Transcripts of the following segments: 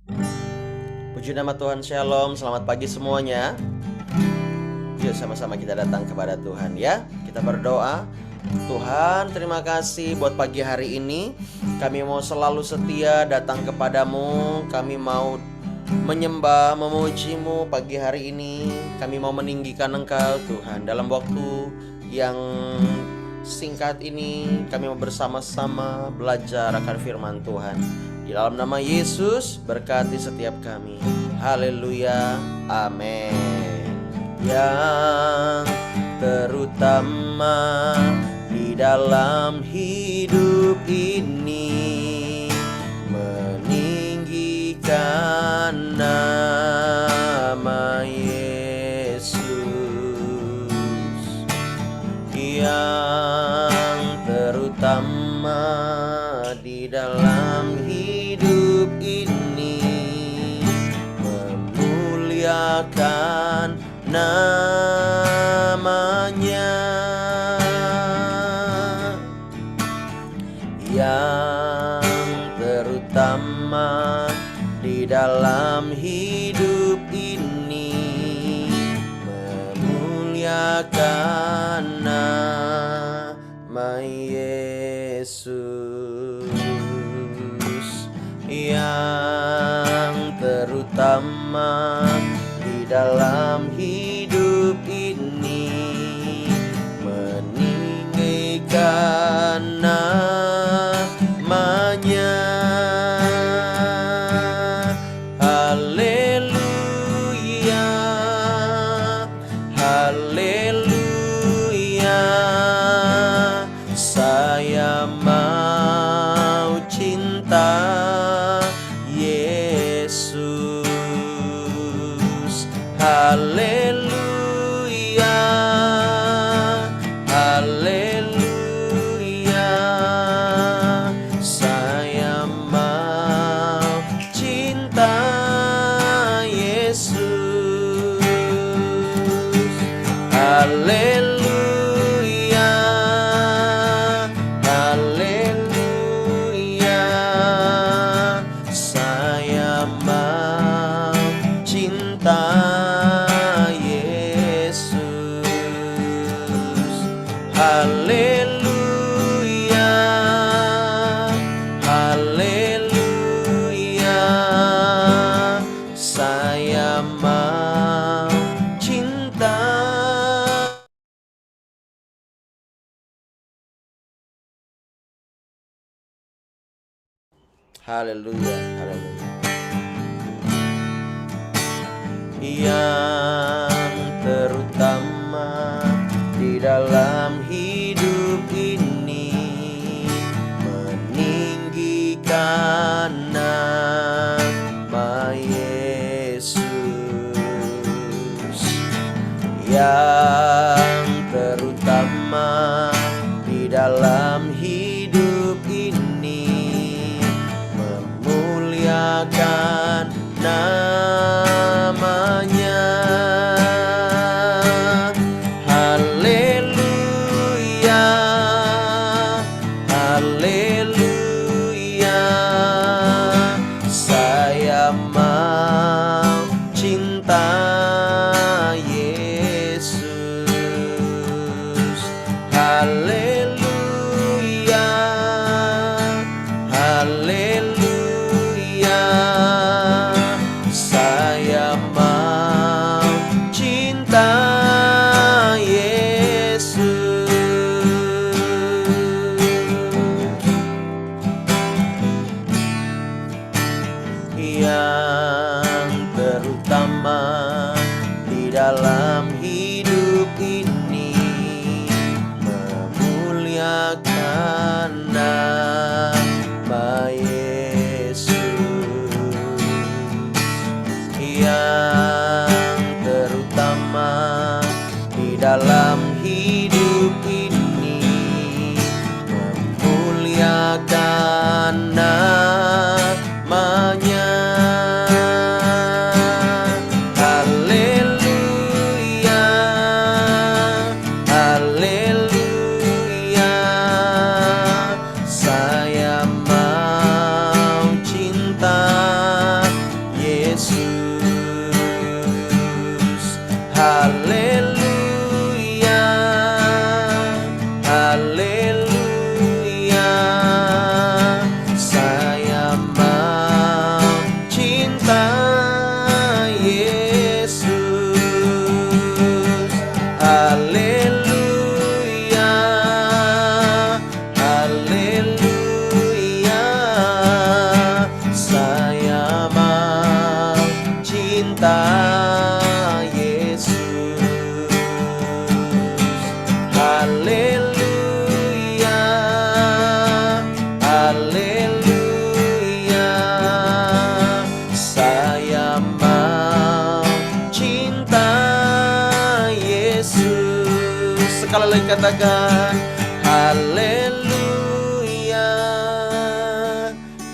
Puji nama Tuhan, Shalom, selamat pagi semuanya. Yuk sama-sama kita datang kepada Tuhan ya. Kita berdoa. Tuhan, terima kasih buat pagi hari ini. Kami mau selalu setia datang kepadamu. Kami mau menyembah, memuji-Mu pagi hari ini. Kami mau meninggikan Engkau Tuhan. Dalam waktu yang singkat ini kami mau bersama-sama belajar akan firman Tuhan. Di dalam nama Yesus berkati setiap kami. Haleluya, amin. Yang terutama di dalam hidup ini, meninggikan nama Yesus. Yang terutama di dalam hidup ini, memuliakan namanya. Yang terutama di dalam hidup ini, memuliakan nama Yesus. Yang terutama di dalam hidup ini, meninggikan namanya. Haleluya, haleluya. Saya mau cinta Yesus. Haleluya, haleluya. Saya mau cinta Yesus. Haleluya, haleluya. Saya mau cinta Yesus. Haleluya, haleluya. Saya mau cinta. Haleluya, haleluya. Yang terutama di dalam hidup ini, meninggikan nama Yesus. Yang terutama di dalam hidup ini, memuliakan namanya. Haleluya, haleluya. Saya mau cinta Yesus. Haleluya, haleluya. boleh katakan haleluya,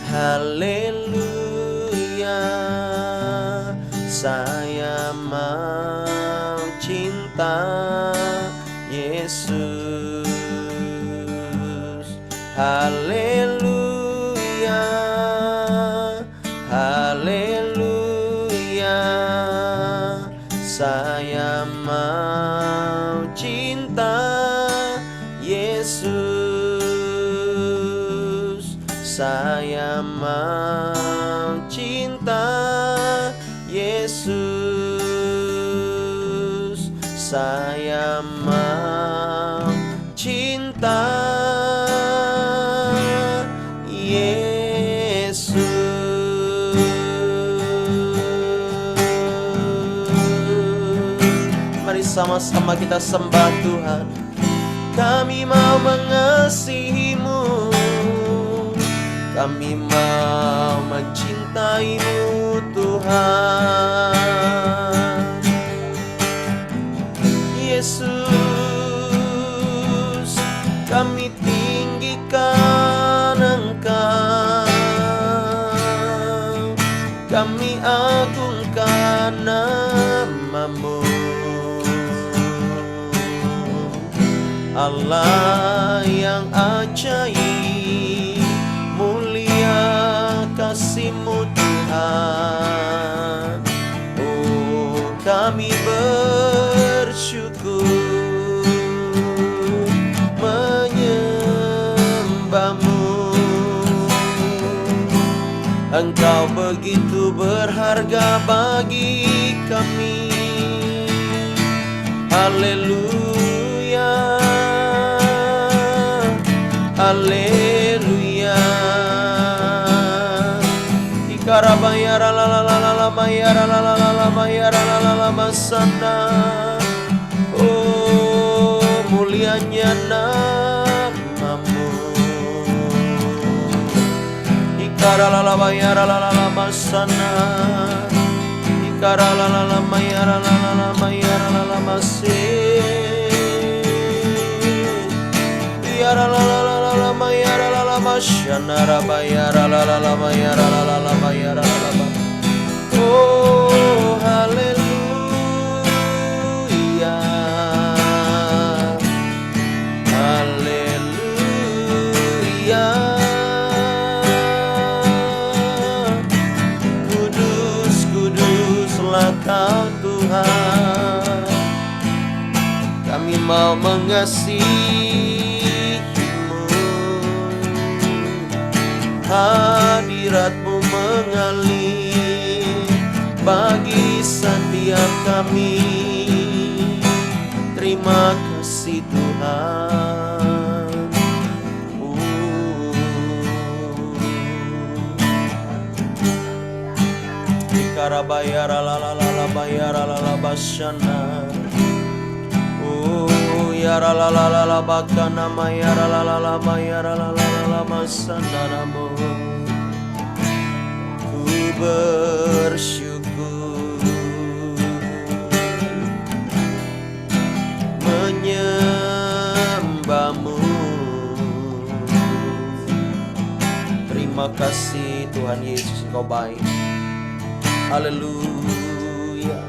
haleluya. Saya mau cinta Yesus. Haleluya, haleluya. Saya mau cinta Yesus. Saya mau cinta Yesus. Saya mau cinta Yesus. Mari sama-sama kita sembah Tuhan. Kami mau mengasihi-Mu, kami mau mencintai-Mu Tuhan. Yesus, kami tinggikan Engkau, kami agungkan nama-Mu. Allah yang ajaib, mulia kasih-Mu Tuhan. Oh, kami bersyukur menyembah-Mu. Engkau begitu berharga bagi kami. Haleluya, haleluya. Ikarabayara la la la la la mayara la la la la mayara la la la masana. Oh, mulianya nama-Mu. Ikara la la mayara la la la masana. Ikara la la la mayara la la la mayara la la masih. Yara la la la la la mayara la la mashana rabayara la la la mayara la la la mayara la la. Oh, haleluya, haleluya. Kudus, kuduslah Kau Tuhan. Kami mau mengasihi-Mu, hadirat-Mu mengalir bagi setiap kami. Terima kasih Tuhan. Ikarabayara la la la la bayara la la basyana. Oh, yara la la la la bakana mayara la la la mayara la la la la masandaramu. Ku bersyukur menyembah-Mu. Terima kasih Tuhan Yesus, Engkau baik. Haleluya.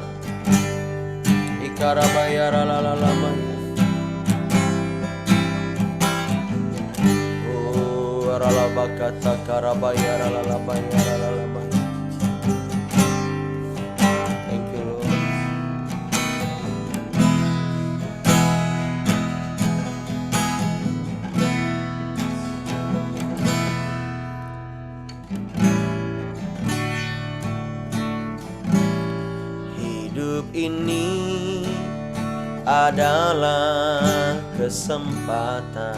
Ikarabayara la la la maya. Oh, aralabakata karabayara la la bayara la la maya. Thank you Lord. Hidup ini adalah kesempatan.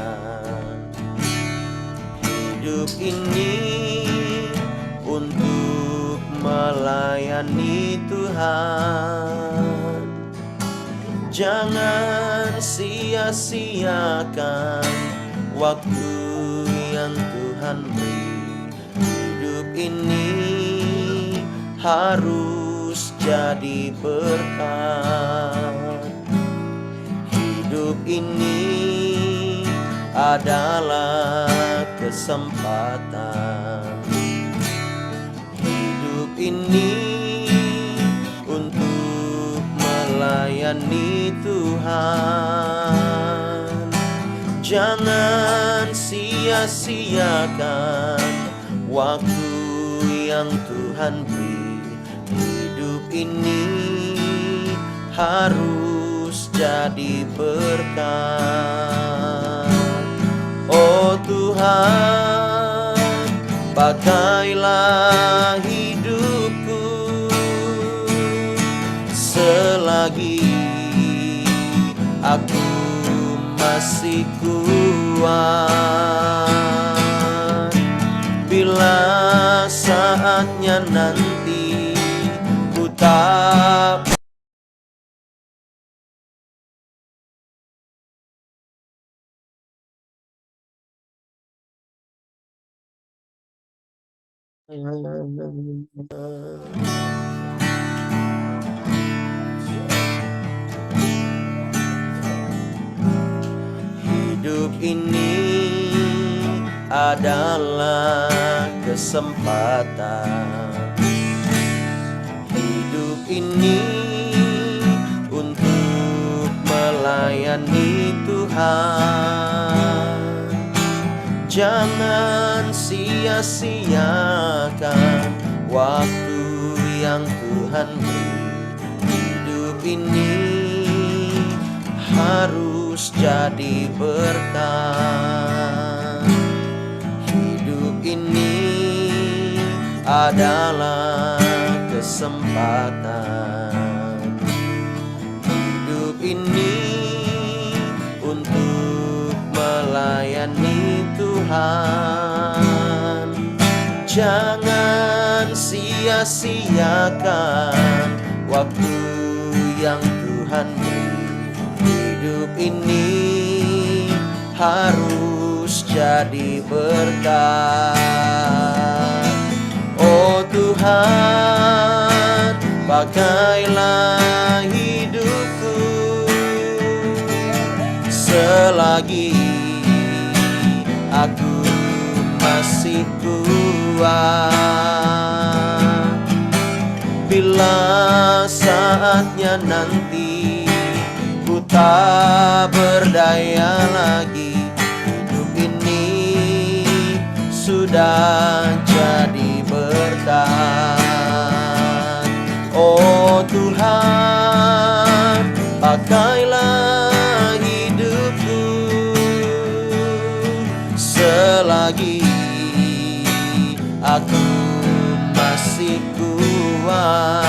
Hidup ini untuk melayani Tuhan. Jangan sia-siakan waktu yang Tuhan beri. Hidup ini harus jadi berkat. Hidup ini adalah kesempatan. Hidup ini untuk melayani Tuhan. Jangan sia-siakan waktu yang Tuhan beri. Hidup ini harus jadi berkat. Oh Tuhan, pakailah hidupku selagi aku masih kuat. Bila saatnya nanti ku tak hidup ini adalah kesempatan. Hidup ini untuk melayani Tuhan. Jangan sia-siakan waktu yang Tuhan beri. Hidup ini harus jadi berkat. Hidup ini adalah kesempatan. Hidup ini untuk melayani Tuhan. Jangan sia-siakan waktu yang Tuhan beri. Hidup ini harus jadi berkat. Oh Tuhan, pakailah hidupku selagi aku masih kuat. Bila saatnya nanti ku tak berdaya lagi, hidup ini sudah jadi berkat. Oh Tuhan, pakailah hidupku selagi aku masih kuat.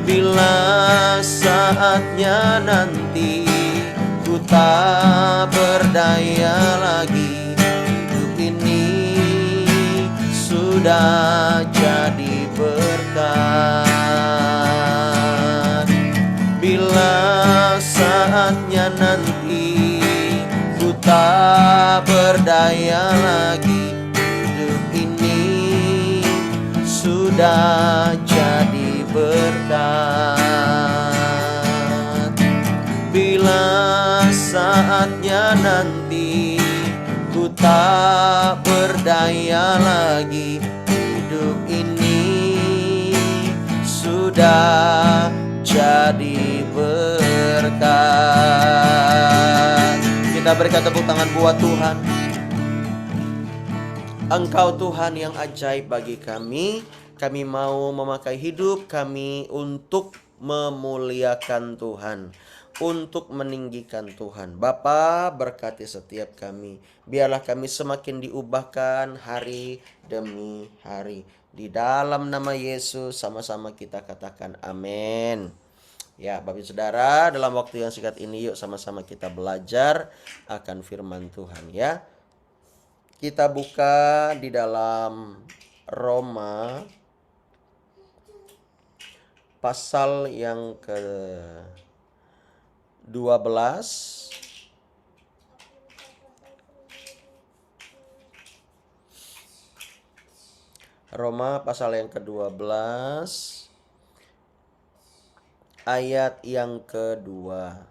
Bila saatnya nanti ku tak berdaya lagi, hidup ini sudah jadi berkat. Bila saatnya nanti ku tak berdaya lagi, hidup ini sudah jadi berkat. Bila saatnya nanti ku tak berdaya lagi, hidup ini sudah jadi berkat. Kita berikan tepuk tangan buat Tuhan. Engkau Tuhan yang ajaib bagi kami. Kami mau memakai hidup kami untuk memuliakan Tuhan, untuk meninggikan Tuhan. Bapa, berkati setiap kami. Biarlah kami semakin diubahkan hari demi hari. Di dalam nama Yesus sama-sama kita katakan amin. Ya, Bapak Ibu Saudara, dalam waktu yang singkat ini yuk sama-sama kita belajar akan firman Tuhan ya. Kita buka di dalam Roma pasal yang ke-12. Roma pasal yang ke-12 ayat yang kedua.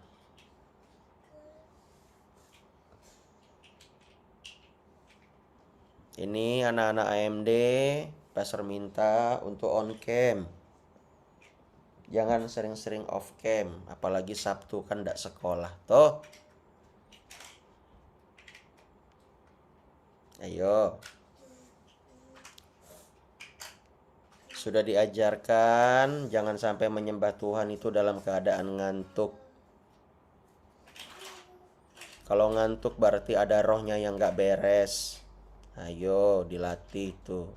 Ini anak-anak AMD, pastor minta untuk on cam. Jangan sering-sering off cam, apalagi Sabtu kan tidak sekolah. Toh. Ayo. Sudah diajarkan, jangan sampai menyembah Tuhan itu dalam keadaan ngantuk. Kalau ngantuk berarti ada rohnya yang gak beres. Ayo dilatih tuh.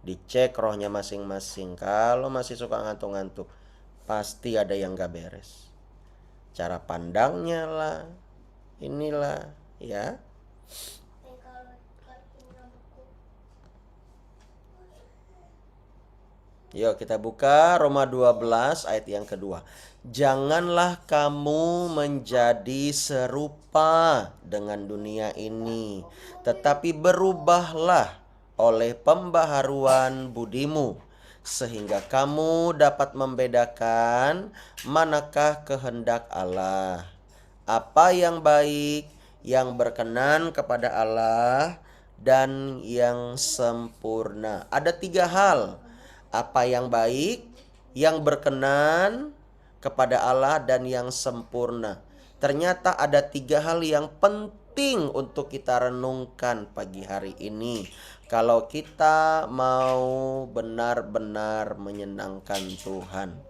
Dicek rohnya masing-masing. Kalau masih suka ngantuk-ngantuk, pasti ada yang gak beres. Cara pandangnya lah, inilah ya. Yuk kita buka Roma 12 ayat yang kedua. Janganlah kamu menjadi serupa dengan dunia ini, tetapi berubahlah oleh pembaharuan budimu, sehingga kamu dapat membedakan manakah kehendak Allah, apa yang baik, yang berkenan kepada Allah, dan yang sempurna. Ada 3 hal. Apa yang baik, yang berkenan kepada Allah, dan yang sempurna. Ternyata ada 3 hal yang penting untuk kita renungkan pagi hari ini. Kalau kita mau benar-benar menyenangkan Tuhan.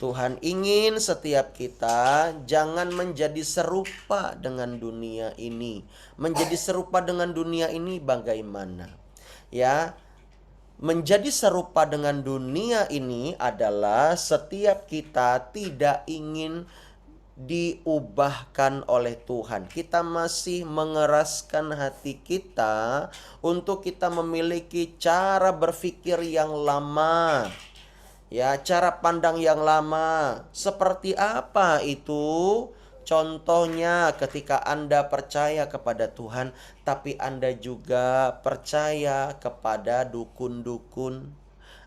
Tuhan ingin setiap kita jangan menjadi serupa dengan dunia ini. Menjadi serupa dengan dunia ini bagaimana? Ya, menjadi serupa dengan dunia ini adalah setiap kita tidak ingin diubahkan oleh Tuhan. Kita masih mengeraskan hati kita untuk kita memiliki cara berpikir yang lama. Ya, cara pandang yang lama. Seperti apa itu? Contohnya ketika Anda percaya kepada Tuhan, tapi Anda juga percaya kepada dukun-dukun.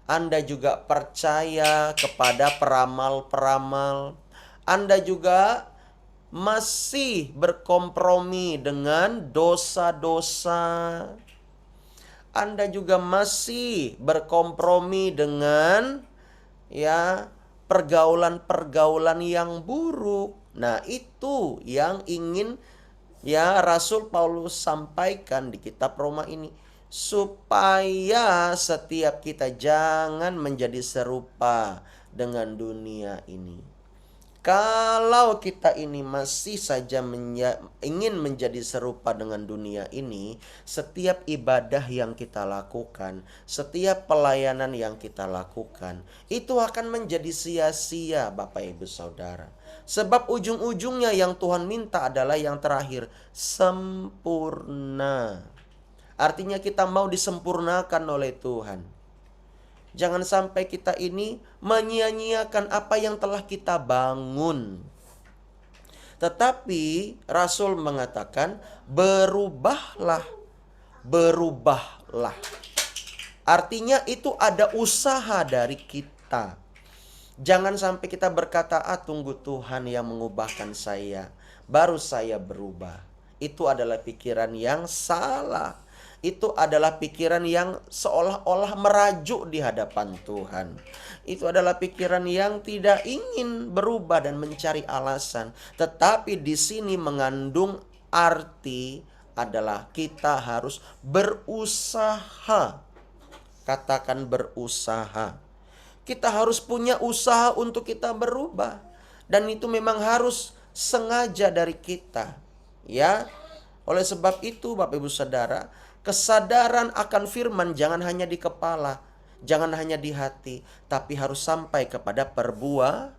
Anda juga percaya kepada peramal-peramal. Anda juga masih berkompromi dengan dosa-dosa. Anda juga masih berkompromi dengan pergaulan-pergaulan yang buruk. Nah, itu yang ingin Rasul Paulus sampaikan di kitab Roma ini, supaya setiap kita jangan menjadi serupa dengan dunia ini. Kalau kita ini masih saja ingin menjadi serupa dengan dunia ini, setiap ibadah yang kita lakukan, setiap pelayanan yang kita lakukan, itu akan menjadi sia-sia, Bapak Ibu Saudara. Sebab ujung-ujungnya yang Tuhan minta adalah yang terakhir, sempurna. Artinya kita mau disempurnakan oleh Tuhan. Jangan sampai kita ini menyia-nyiakan apa yang telah kita bangun. Tetapi Rasul mengatakan berubahlah. Berubahlah. Artinya itu ada usaha dari kita. Jangan sampai kita berkata, tunggu Tuhan yang mengubahkan saya, baru saya berubah. Itu adalah pikiran yang salah. Itu adalah pikiran yang seolah-olah merajuk di hadapan Tuhan. Itu adalah pikiran yang tidak ingin berubah dan mencari alasan. Tetapi di sini mengandung arti adalah kita harus berusaha. Katakan berusaha. Kita harus punya usaha untuk kita berubah. Dan itu memang harus sengaja dari kita. Ya. Oleh sebab itu Bapak Ibu Saudara, kesadaran akan firman jangan hanya di kepala, jangan hanya di hati, tapi harus sampai kepada perbuatan.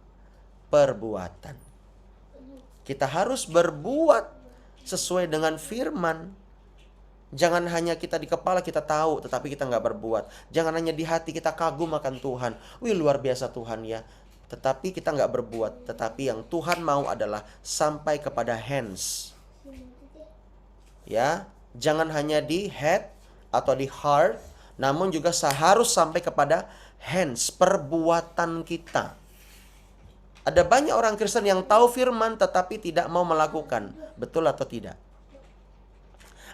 Kita harus berbuat sesuai dengan firman. Jangan hanya kita di kepala kita tahu, tetapi kita nggak berbuat. Jangan hanya di hati kita kagum akan Tuhan. Wih, luar biasa Tuhan ya. Tetapi kita nggak berbuat. Tetapi yang Tuhan mau adalah sampai kepada hands. Ya. Jangan hanya di head atau di heart, namun juga harus sampai kepada hands, perbuatan kita. Ada banyak orang Kristen yang tahu firman tetapi tidak mau melakukan. Betul atau tidak?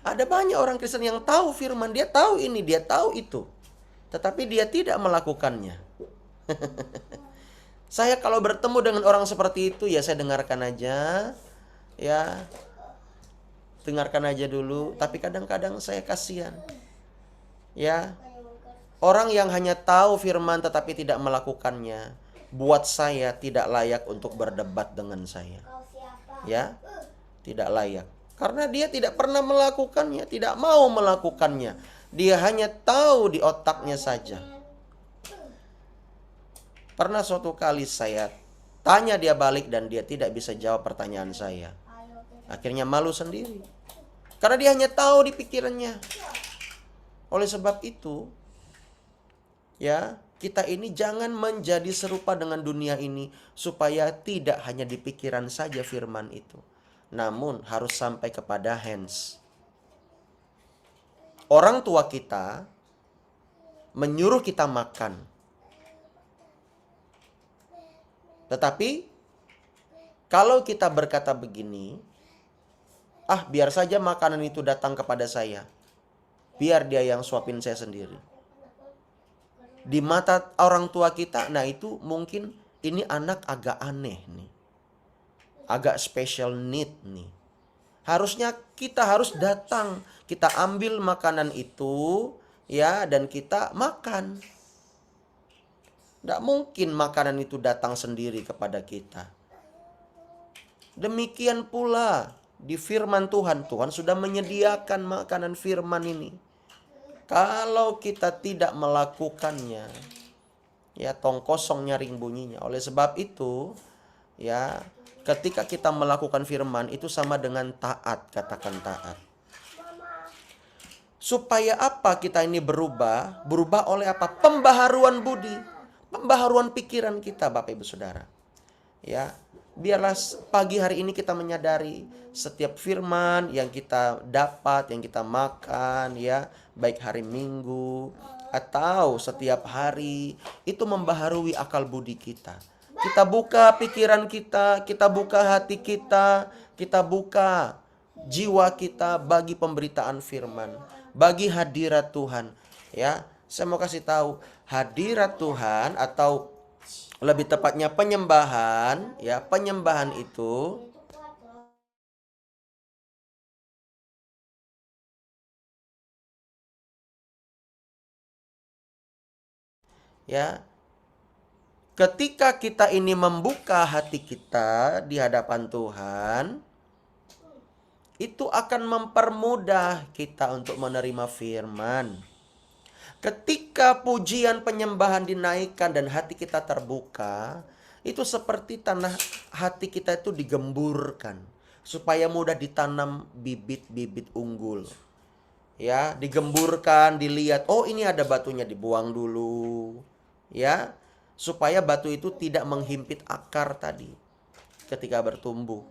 Ada banyak orang Kristen yang tahu firman, dia tahu ini, dia tahu itu, tetapi dia tidak melakukannya. Saya kalau bertemu dengan orang seperti itu, ya saya dengarkan aja, ya dengarkan aja dulu. Tapi kadang-kadang saya kasihan, ya orang yang hanya tahu firman tetapi tidak melakukannya, buat saya tidak layak untuk berdebat dengan saya. Ya, tidak layak. Karena dia tidak pernah melakukannya, tidak mau melakukannya. Dia hanya tahu di otaknya saja. Pernah suatu kali saya tanya dia balik dan dia tidak bisa jawab pertanyaan saya. Akhirnya malu sendiri. Karena dia hanya tahu di pikirannya. Oleh sebab itu, ya, kita ini jangan menjadi serupa dengan dunia ini, supaya tidak hanya di pikiran saja firman itu, namun harus sampai kepada hands. Orang tua kita menyuruh kita makan, tetapi kalau kita berkata begini, biar saja makanan itu datang kepada saya, biar dia yang suapin saya sendiri. Di mata orang tua kita, nah itu mungkin ini anak agak aneh nih, agak special need nih. Harusnya kita harus datang, kita ambil makanan itu, ya, dan kita makan. Tidak mungkin makanan itu datang sendiri kepada kita. Demikian pula di firman Tuhan, Tuhan sudah menyediakan makanan firman ini. Kalau kita tidak melakukannya, ya tong kosong nyaring bunyinya. Oleh sebab itu, ya ketika kita melakukan firman itu sama dengan taat, katakan taat. Supaya apa kita ini berubah? Berubah oleh apa? Pembaharuan budi. Pembaharuan pikiran kita, Bapak Ibu Saudara. Ya, biarlah pagi hari ini kita menyadari setiap firman yang kita dapat, yang kita makan, ya, baik hari Minggu atau setiap hari, itu membaharui akal budi kita. Kita buka pikiran kita buka hati kita buka jiwa kita bagi pemberitaan firman, bagi hadirat Tuhan. Ya, saya mau kasih tahu, hadirat Tuhan atau lebih tepatnya penyembahan, ya, penyembahan itu ya, ketika kita ini membuka hati kita di hadapan Tuhan, itu akan mempermudah kita untuk menerima firman. Ketika pujian penyembahan dinaikkan dan hati kita terbuka, itu seperti tanah hati kita itu digemburkan supaya mudah ditanam bibit-bibit unggul. Ya, digemburkan, dilihat, oh ini ada batunya, dibuang dulu. Ya, supaya batu itu tidak menghimpit akar tadi ketika bertumbuh.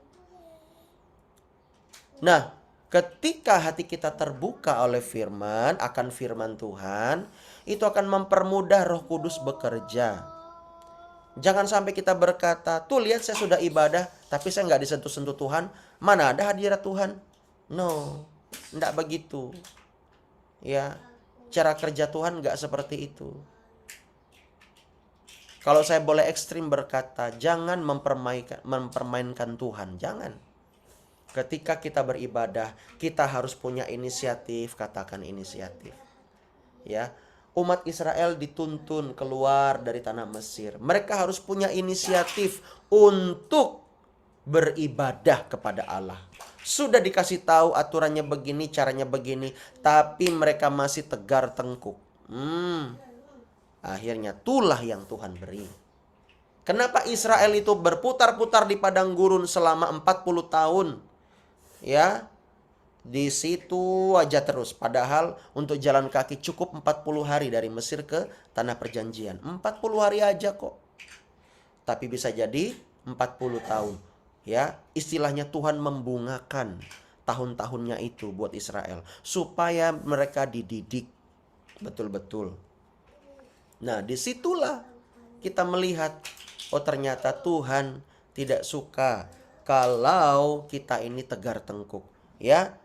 Nah, ketika hati kita terbuka oleh firman, akan firman Tuhan, itu akan mempermudah Roh Kudus bekerja. Jangan sampai kita berkata, tuh lihat saya sudah ibadah, tapi saya nggak disentuh-sentuh Tuhan. Mana ada hadirat Tuhan? No, nggak begitu. Ya, cara kerja Tuhan nggak seperti itu. Kalau saya boleh ekstrim berkata, jangan mempermainkan Tuhan, jangan. Ketika kita beribadah, kita harus punya inisiatif, katakan inisiatif. Ya, umat Israel dituntun keluar dari tanah Mesir. Mereka harus punya inisiatif untuk beribadah kepada Allah. Sudah dikasih tahu aturannya begini, caranya begini, tapi mereka masih tegar tengkuk. Akhirnya itulah yang Tuhan beri. Kenapa Israel itu berputar-putar di padang gurun selama 40 tahun? Ya, di situ aja terus. Padahal untuk jalan kaki cukup 40 hari dari Mesir ke tanah perjanjian. 40 hari aja kok. Tapi bisa jadi 40 tahun. Ya, istilahnya Tuhan membungakan tahun-tahunnya itu buat Israel. Supaya mereka dididik betul-betul. Nah, disitulah kita melihat, oh ternyata Tuhan tidak suka kalau kita ini tegar tengkuk. Ya,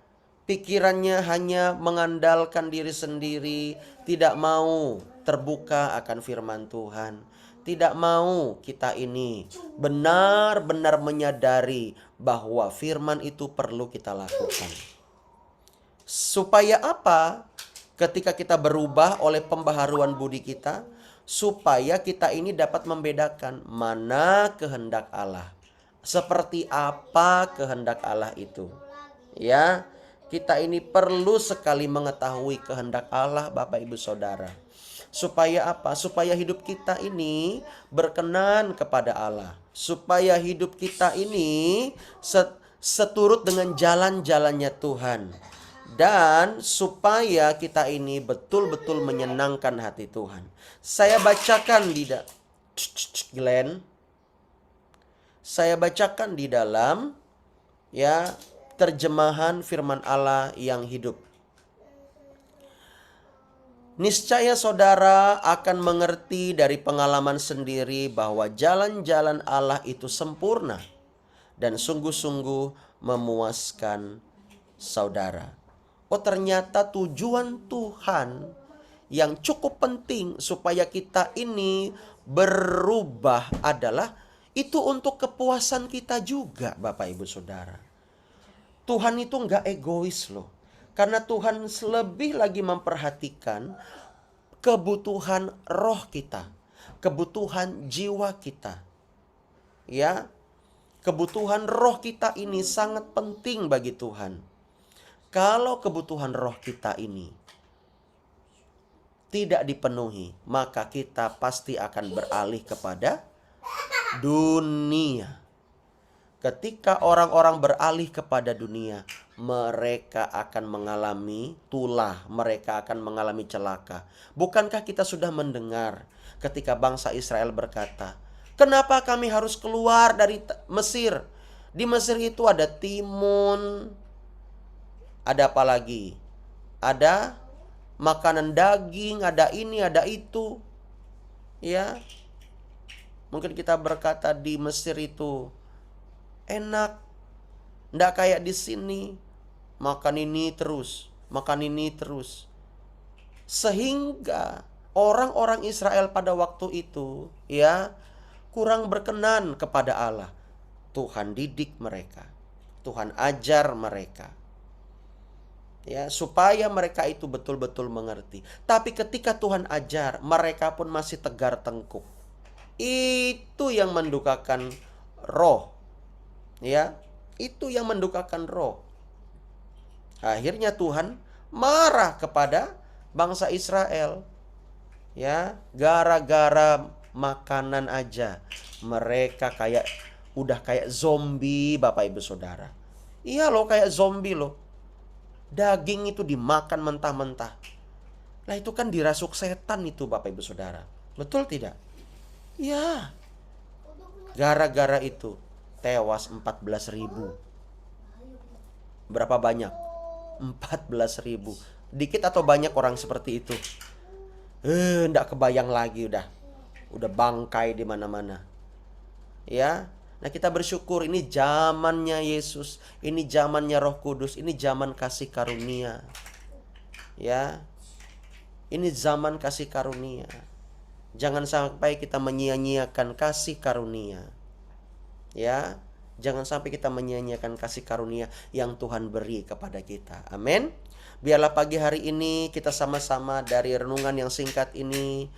pikirannya hanya mengandalkan diri sendiri, tidak mau terbuka akan firman Tuhan. Tidak mau kita ini benar-benar menyadari bahwa firman itu perlu kita lakukan. Supaya apa? Ketika kita berubah oleh pembaharuan budi kita, supaya kita ini dapat membedakan mana kehendak Allah. Seperti apa kehendak Allah itu. Ya, kita ini perlu sekali mengetahui kehendak Allah, Bapak Ibu Saudara. Supaya apa? Supaya hidup kita ini berkenan kepada Allah. Supaya hidup kita ini seturut dengan jalan-jalannya Tuhan. Dan supaya kita ini betul-betul menyenangkan hati Tuhan. Saya bacakan Glenn. Saya bacakan di dalam terjemahan firman Allah yang hidup. Niscaya saudara akan mengerti dari pengalaman sendiri bahwa jalan-jalan Allah itu sempurna dan sungguh-sungguh memuaskan saudara. Oh, ternyata tujuan Tuhan yang cukup penting supaya kita ini berubah adalah itu untuk kepuasan kita juga, Bapak Ibu Saudara. Tuhan itu nggak egois loh. Karena Tuhan lebih lagi memperhatikan kebutuhan roh kita, kebutuhan jiwa kita. Ya, kebutuhan roh kita ini sangat penting bagi Tuhan. Kalau kebutuhan roh kita ini tidak dipenuhi, maka kita pasti akan beralih kepada dunia. Ketika orang-orang beralih kepada dunia, mereka akan mengalami tulah, mereka akan mengalami celaka. Bukankah kita sudah mendengar ketika bangsa Israel berkata, "Kenapa kami harus keluar dari Mesir? Di Mesir itu ada timun, ada apa lagi? Ada makanan daging, ada ini, ada itu." Ya. Mungkin kita berkata di Mesir itu enak. Nggak kayak di sini. Makan ini terus, makan ini terus. Sehingga orang-orang Israel pada waktu itu kurang berkenan kepada Allah. Tuhan didik mereka. Tuhan ajar mereka. Supaya mereka itu betul-betul mengerti. Tapi ketika Tuhan ajar, mereka pun masih tegar tengkuk. Itu yang mendukakan roh. Itu yang mendukakan roh. Akhirnya Tuhan marah kepada bangsa Israel. Gara-gara makanan aja mereka udah kayak zombie, Bapak Ibu Saudara. Iya loh, kayak zombie loh. Daging itu dimakan mentah-mentah. Lah itu kan dirasuk setan itu, Bapak Ibu Saudara. Betul tidak? Ya. Gara-gara itu tewas 14.000. Berapa banyak? 14.000. Dikit atau banyak orang seperti itu? Nggak kebayang lagi udah bangkai di mana-mana. Nah, kita bersyukur ini zamannya Yesus, ini zamannya Roh Kudus, ini zaman kasih karunia. Ini zaman kasih karunia. Jangan sampai kita menyia-nyiakan kasih karunia. Jangan sampai kita menyia-nyiakan kasih karunia yang Tuhan beri kepada kita. Amin. Biarlah pagi hari ini kita sama-sama dari renungan yang singkat ini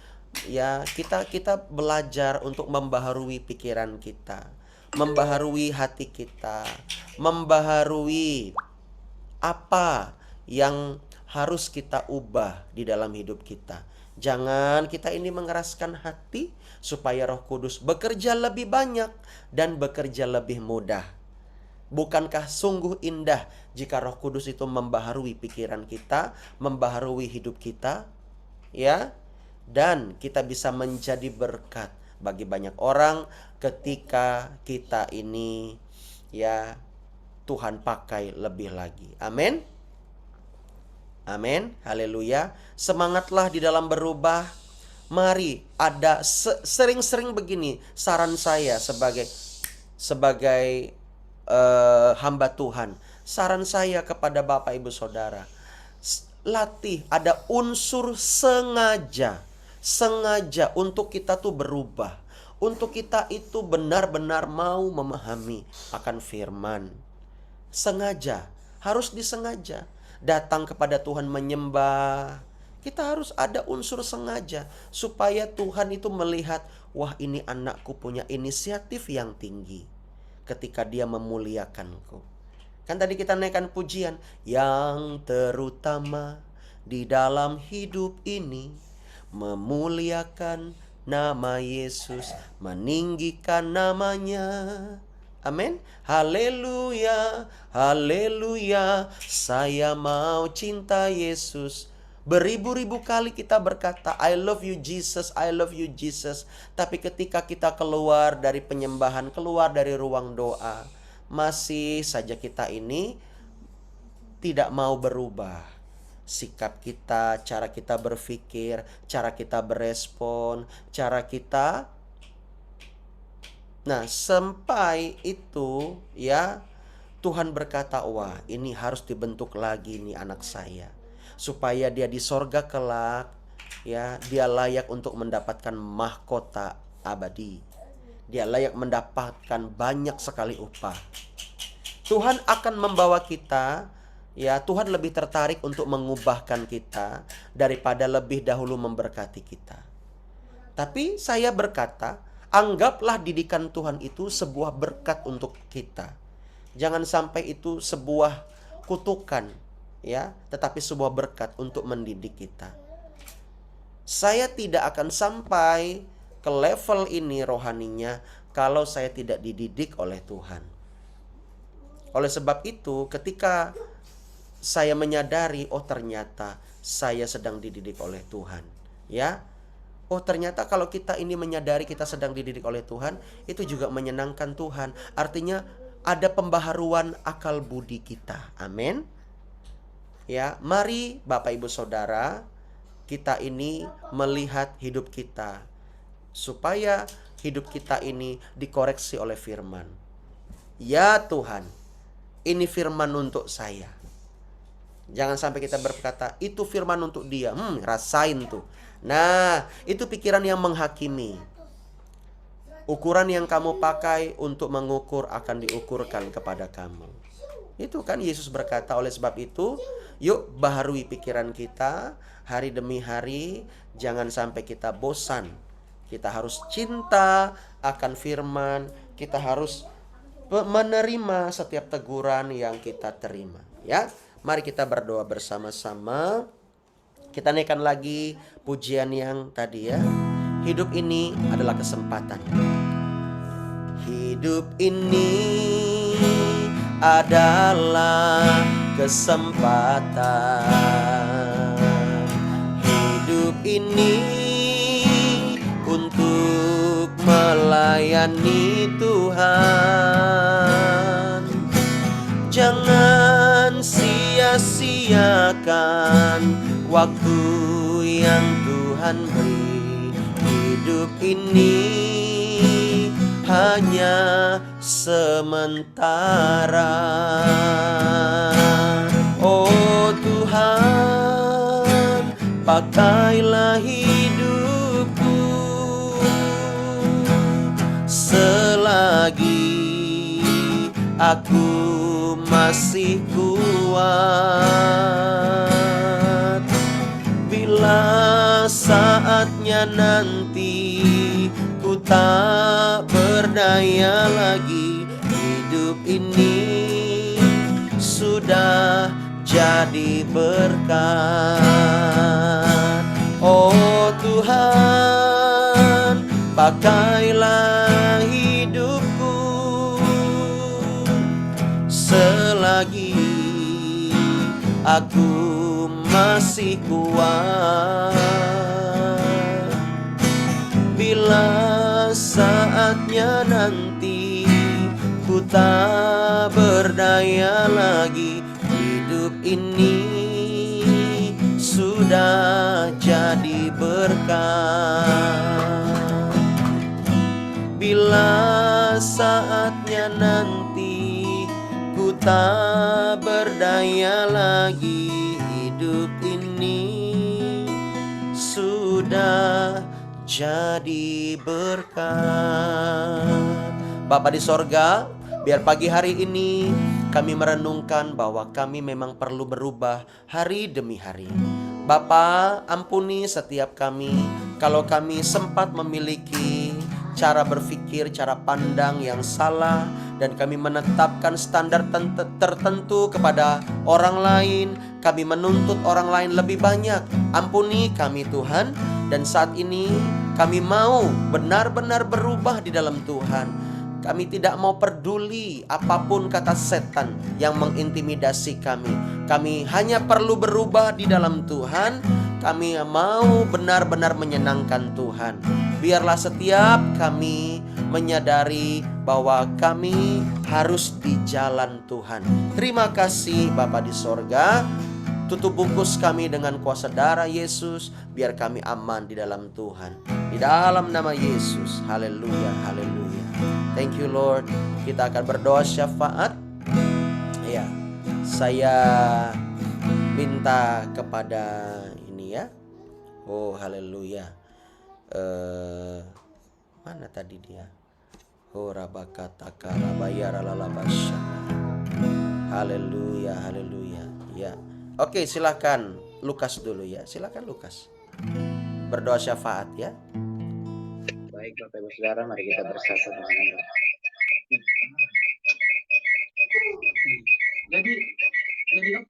kita belajar untuk membaharui pikiran kita, membaharui hati kita, membaharui apa yang harus kita ubah di dalam hidup kita. Jangan kita ini mengeraskan hati supaya Roh Kudus bekerja lebih banyak dan bekerja lebih mudah. Bukankah sungguh indah jika Roh Kudus itu membaharui pikiran kita, membaharui hidup kita, dan kita bisa menjadi berkat bagi banyak orang ketika kita ini Tuhan pakai lebih lagi. Amin. Amin. Haleluya. Semangatlah di dalam berubah. Mari ada sering-sering begini saran saya sebagai hamba Tuhan. Saran saya kepada Bapak Ibu Saudara, latih ada unsur sengaja. Sengaja untuk kita tuh berubah. Untuk kita itu benar-benar mau memahami akan firman. Sengaja, harus disengaja. Datang kepada Tuhan menyembah. Kita harus ada unsur sengaja supaya Tuhan itu melihat, wah ini anakku punya inisiatif yang tinggi ketika dia memuliakanku. Kan tadi kita naikkan pujian, yang terutama di dalam hidup ini memuliakan nama Yesus, meninggikan namanya. Amin. Haleluya, haleluya, saya mau cinta Yesus. Beribu-ribu kali kita berkata, I love you Jesus, I love you Jesus. Tapi ketika kita keluar dari penyembahan, keluar dari ruang doa, masih saja kita ini tidak mau berubah. Sikap kita, cara kita berpikir, cara kita berespon, cara kita. Nah, sampai itu ya Tuhan berkata, wah ini harus dibentuk lagi nih anak saya, supaya dia di sorga kelak ya, dia layak untuk mendapatkan mahkota abadi. Dia layak mendapatkan banyak sekali upah. Tuhan akan membawa kita ya, Tuhan lebih tertarik untuk mengubahkan kita daripada lebih dahulu memberkati kita. Tapi saya berkata, anggaplah didikan Tuhan itu sebuah berkat untuk kita. Jangan sampai itu sebuah kutukan ya, tetapi sebuah berkat untuk mendidik kita. Saya tidak akan sampai ke level ini rohaninya kalau saya tidak dididik oleh Tuhan. Oleh sebab itu, ketika saya menyadari, oh ternyata saya sedang dididik oleh Tuhan, ya. Oh ternyata kalau kita ini menyadari kita sedang dididik oleh Tuhan, itu juga menyenangkan Tuhan. Artinya ada pembaharuan akal budi kita. Amin. Ya, mari Bapak Ibu Saudara, kita ini melihat hidup kita supaya hidup kita ini dikoreksi oleh firman. Ya Tuhan, ini firman untuk saya. Jangan sampai kita berkata, itu firman untuk dia. Rasain tuh. Nah, itu pikiran yang menghakimi. Ukuran yang kamu pakai untuk mengukur akan diukurkan kepada kamu. Itu kan Yesus berkata, oleh sebab itu, yuk baharui pikiran kita hari demi hari. Jangan sampai kita bosan. Kita harus cinta akan firman. Kita harus menerima setiap teguran yang kita terima. Ya, mari kita berdoa bersama-sama. Kita naikkan lagi pujian yang tadi ya. Hidup ini adalah kesempatan. Hidup ini adalah kesempatan. Hidup ini untuk melayani Tuhan. Jangan sia-siakan waktu yang Tuhan beri. Hidup ini hanya sementara. Oh Tuhan, pakailah hidupku selagi aku masih kuat. Bila saatnya nanti ku tak berdaya lagi, hidup ini sudah jadi berkat. Oh Tuhan, pakailah hidupku selagi aku masih kuat. Bila saatnya nanti ku tak berdaya lagi, hidup ini sudah jadi berkat. Bila saatnya nanti ku tak berdaya lagi hidup ini, sudah jadi berkat. Bapa di sorga, biar pagi hari ini kami merenungkan bahwa kami memang perlu berubah hari demi hari. Bapa, ampuni setiap kami kalau kami sempat memiliki cara berpikir, cara pandang yang salah, dan kami menetapkan standar tertentu kepada orang lain. Kami menuntut orang lain lebih banyak. Ampuni kami Tuhan, dan saat ini kami mau benar-benar berubah di dalam Tuhan. Kami tidak mau peduli apapun kata setan yang mengintimidasi kami. Kami hanya perlu berubah di dalam Tuhan. Kami mau benar-benar menyenangkan Tuhan. Biarlah setiap kami menyadari bahwa kami harus di jalan Tuhan. Terima kasih Bapa di sorga. Tutup bungkus kami dengan kuasa darah Yesus, biar kami aman di dalam Tuhan. Di dalam nama Yesus. Haleluya, haleluya. Thank you Lord. Kita akan berdoa syafaat. Ya, saya minta kepada ini ya. Oh haleluya. Mana tadi dia? Oh rabakataka rabayara lalabasya. Haleluya, haleluya. Ya. Oke, silakan Lukas dulu ya. Silakan Lukas. Berdoa syafaat ya. Baik Bapak Ibu Saudara, mari kita bersatu dengan doa. Jadi apa?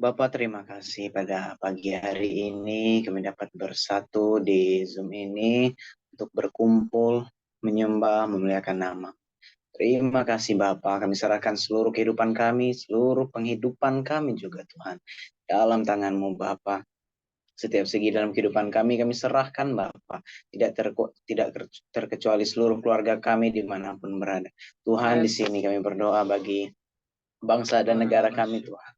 Bapak, terima kasih pada pagi hari ini kami dapat bersatu di Zoom ini untuk berkumpul, menyembah, memuliakan nama. Terima kasih Bapak, kami serahkan seluruh kehidupan kami, seluruh penghidupan kami juga Tuhan. Dalam tangan-Mu Bapak. Setiap segi dalam kehidupan kami serahkan Bapak. Tidak terkecuali seluruh keluarga kami dimanapun berada. Tuhan, di sini kami berdoa bagi bangsa dan negara kami Tuhan.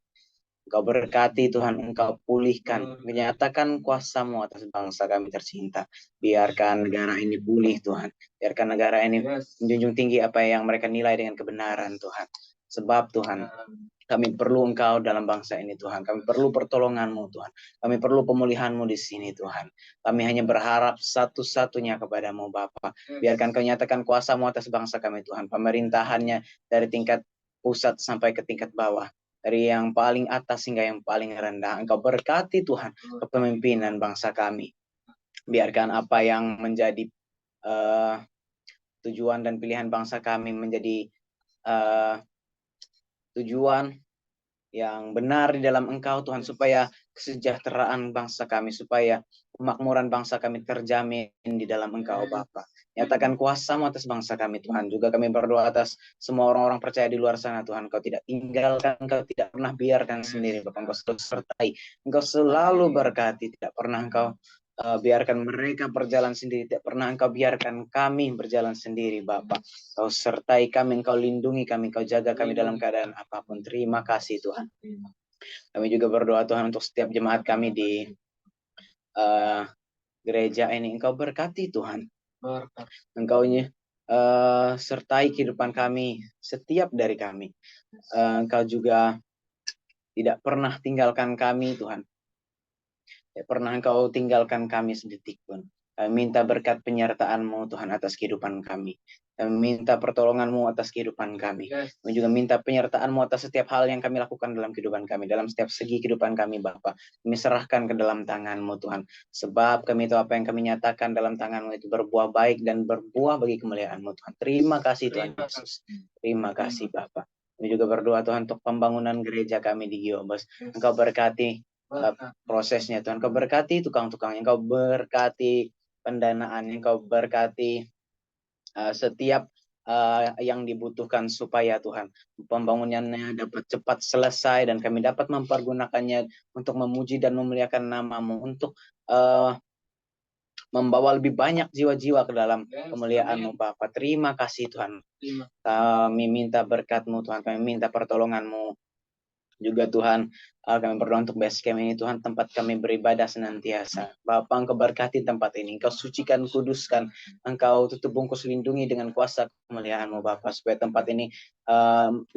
Engkau berkati Tuhan, Engkau pulihkan, menyatakan kuasa-Mu atas bangsa kami tercinta. Biarkan negara ini pulih Tuhan. Biarkan negara ini menjunjung tinggi apa yang mereka nilai dengan kebenaran Tuhan. Sebab Tuhan, kami perlu Engkau dalam bangsa ini Tuhan. Kami perlu pertolongan-Mu Tuhan. Kami perlu pemulihan-Mu di sini Tuhan. Kami hanya berharap satu-satunya kepada-Mu Bapa. Biarkan Kau nyatakan kuasa-Mu atas bangsa kami Tuhan. Pemerintahannya dari tingkat pusat sampai ke tingkat bawah. Dari yang paling atas hingga yang paling rendah. Engkau berkati Tuhan kepemimpinan bangsa kami. Biarkan apa yang menjadi tujuan dan pilihan bangsa kami menjadi tujuan yang benar di dalam Engkau Tuhan, supaya kesejahteraan bangsa kami, supaya kemakmuran bangsa kami terjamin di dalam Engkau Bapa. Nyatakan kuasa-Mu atas bangsa kami Tuhan. Juga kami berdoa atas semua orang-orang percaya di luar sana Tuhan. Engkau tidak tinggalkan, Engkau tidak pernah biarkan sendiri Bapak. Engkau selalu sertai, Engkau selalu berkati. Tidak pernah Engkau biarkan mereka berjalan sendiri. Tidak pernah Engkau biarkan kami berjalan sendiri Bapak. Engkau sertai kami, Engkau lindungi kami, Engkau jaga kami dalam keadaan apapun. Terima kasih Tuhan. Kami juga berdoa Tuhan untuk setiap jemaat kami di gereja ini. Engkau berkati Tuhan. Engkau sertai kehidupan kami, setiap dari kami. Engkau juga tidak pernah tinggalkan kami Tuhan. Tidak pernah Engkau tinggalkan kami sedetik pun. Kami minta berkat penyertaan-Mu Tuhan atas kehidupan kami. Kami minta pertolongan-Mu atas kehidupan kami. Kami juga minta penyertaan-Mu atas setiap hal yang kami lakukan dalam kehidupan kami. Dalam setiap segi kehidupan kami Bapa. Kami serahkan ke dalam tangan-Mu Tuhan. Sebab kami tahu apa yang kami nyatakan dalam tangan-Mu itu berbuah baik dan berbuah bagi kemuliaan-Mu Tuhan. Terima kasih Tuhan Yesus. Terima kasih Bapa. Kami juga berdoa Tuhan untuk pembangunan gereja kami di Giobos. Engkau berkati prosesnya Tuhan. Engkau berkati tukang-tukangnya. Engkau berkati pendanaan. Engkau berkati setiap yang dibutuhkan supaya Tuhan pembangunannya dapat cepat selesai dan kami dapat mempergunakannya untuk memuji dan memuliakan nama-Mu, untuk membawa lebih banyak jiwa-jiwa ke dalam kemuliaan-Mu Bapa. Terima kasih Tuhan. Kami minta berkat-Mu Tuhan. Kami minta pertolongan-Mu Juga Tuhan, kami berdoa untuk base camp ini, Tuhan, tempat kami beribadah senantiasa. Bapa, Engkau berkati tempat ini, Engkau sucikan, kuduskan, Engkau tutup bungkus lindungi dengan kuasa kemuliaan-Mu, Bapa, supaya tempat ini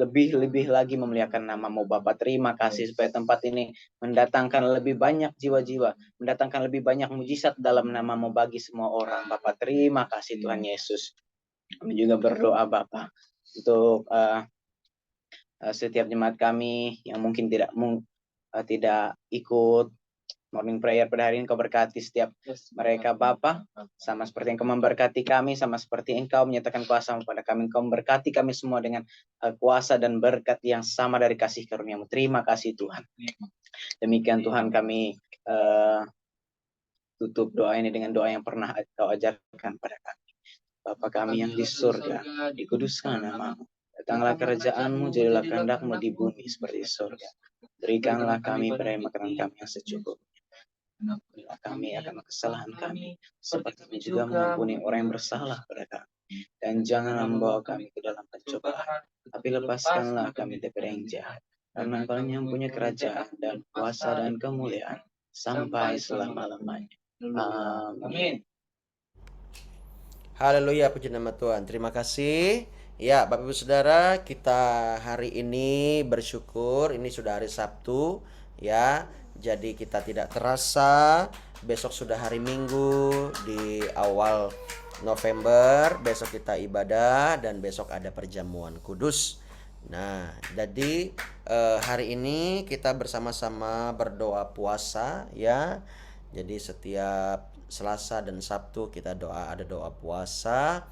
lebih lagi memuliakan nama-Mu, Bapa. Terima kasih supaya tempat ini mendatangkan lebih banyak jiwa-jiwa, mendatangkan lebih banyak mujizat dalam nama-Mu bagi semua orang, Bapa. Terima kasih Tuhan Yesus. Kami juga berdoa, Bapa, untuk setiap jemaat kami yang mungkin tidak ikut morning prayer pada hari ini. Kau berkati setiap mereka, Bapa, sama seperti Engkau memberkati kami, sama seperti Engkau menyatakan kuasa pada kami. Engkau memberkati kami semua dengan kuasa dan berkat yang sama dari kasih karunia-Mu. Terima kasih Tuhan. Demikian Tuhan, kami tutup doa ini dengan doa yang pernah Kau ajarkan pada kami. Bapa kami yang di surga, dikuduskan nama-Mu. Datanglah kerajaan-Mu, jadilah kehendak-Mu di bumi seperti di surga. Berikanlah kami pada makanan kami yang secukupnya. Ampunilah kami akan kesalahan kami, seperti kami juga mengampuni orang yang bersalah pada kami. Dan janganlah membawa kami ke dalam pencobaan, tapi lepaskanlah kami daripada yang jahat. Karena Engkau yang punya kerajaan dan kuasa dan kemuliaan sampai selama-lamanya. Amin. Haleluya, puji nama Tuhan. Terima kasih. Ya, Bapak Ibu Saudara, kita hari ini bersyukur ini sudah hari Sabtu, ya. Jadi kita tidak terasa besok sudah hari Minggu di awal November. Besok kita ibadah dan besok ada perjamuan kudus. Nah, jadi hari ini kita bersama-sama berdoa puasa, ya. Jadi setiap Selasa dan Sabtu kita ada doa puasa.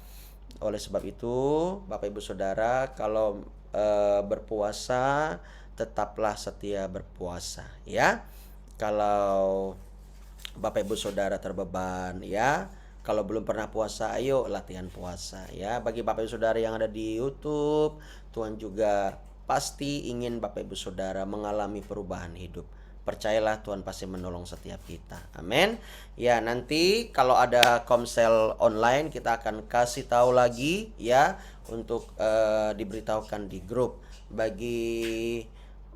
Oleh sebab itu, Bapak Ibu Saudara, kalau berpuasa tetaplah setia berpuasa, ya. Kalau Bapak Ibu Saudara terbeban, ya, kalau belum pernah puasa, ayo latihan puasa, ya. Bagi Bapak Ibu Saudara yang ada di YouTube, Tuhan juga pasti ingin Bapak Ibu Saudara mengalami perubahan hidup. Percayalah, Tuhan pasti menolong setiap kita. Amin. Ya, nanti kalau ada komsel online kita akan kasih tahu lagi, ya, untuk diberitahukan di grup. Bagi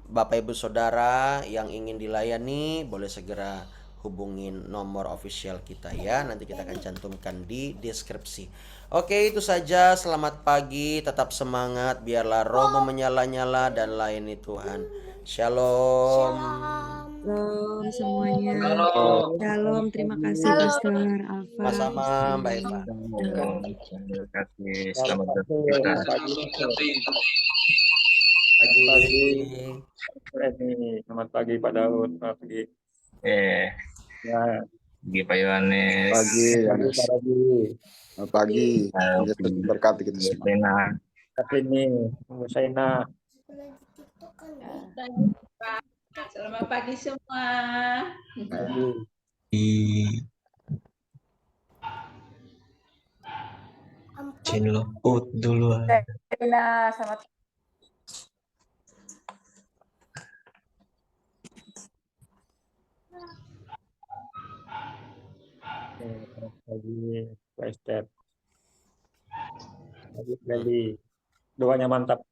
Bapak Ibu Saudara yang ingin dilayani, boleh segera hubungin nomor official kita, ya. Nanti kita akan cantumkan di deskripsi. Oke, itu saja. Selamat pagi, tetap semangat, biarlah rohmu menyala-nyala dan layani Tuhan. Shalom. Shalom semuanya. Shalom, terima kasih Pastor Alfa. Sama-sama, Mbak Eva. Terima kasih. Selamat beraktivitas. Selamat pagi Pak Daud. Selamat pagi. Ya. Pagi Pak Yohanes. Pagi, Yohanes. Selamat pagi. Berkati kita semua. Ini Bu Saina. Selamat pagi semua. Cinlokut dulu. Selamat Pagi Pak Esther. Pagi doanya mantap.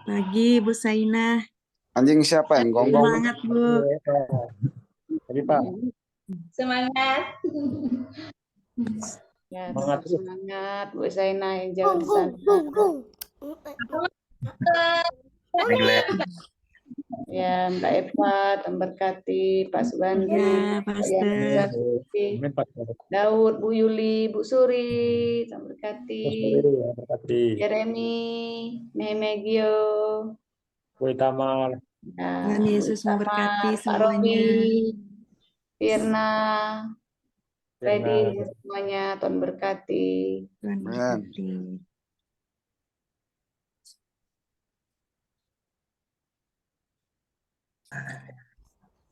Pagi Bu Saina. Anjing siapa yang gonggong? Semangat Bu. Pagi Pak. semangat. Ya, Semangat Bu Saina yang jauh di sana. Ya, Mbak Eva, memberkati Pak Subandi, Ya, Pastor. Daud, Bu Yuli, Bu Suri, memberkati. Jeremy, Nehemegio, Bu Tamar. Tuhan Yesus memberkati Pak Robi, semuanya. Firna, Freddy, semuanya Tuhan berkati. Tuhan berkati.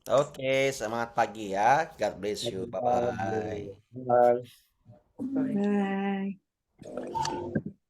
Oke, semangat pagi ya. God bless you. Bye-bye. Bye. Bye.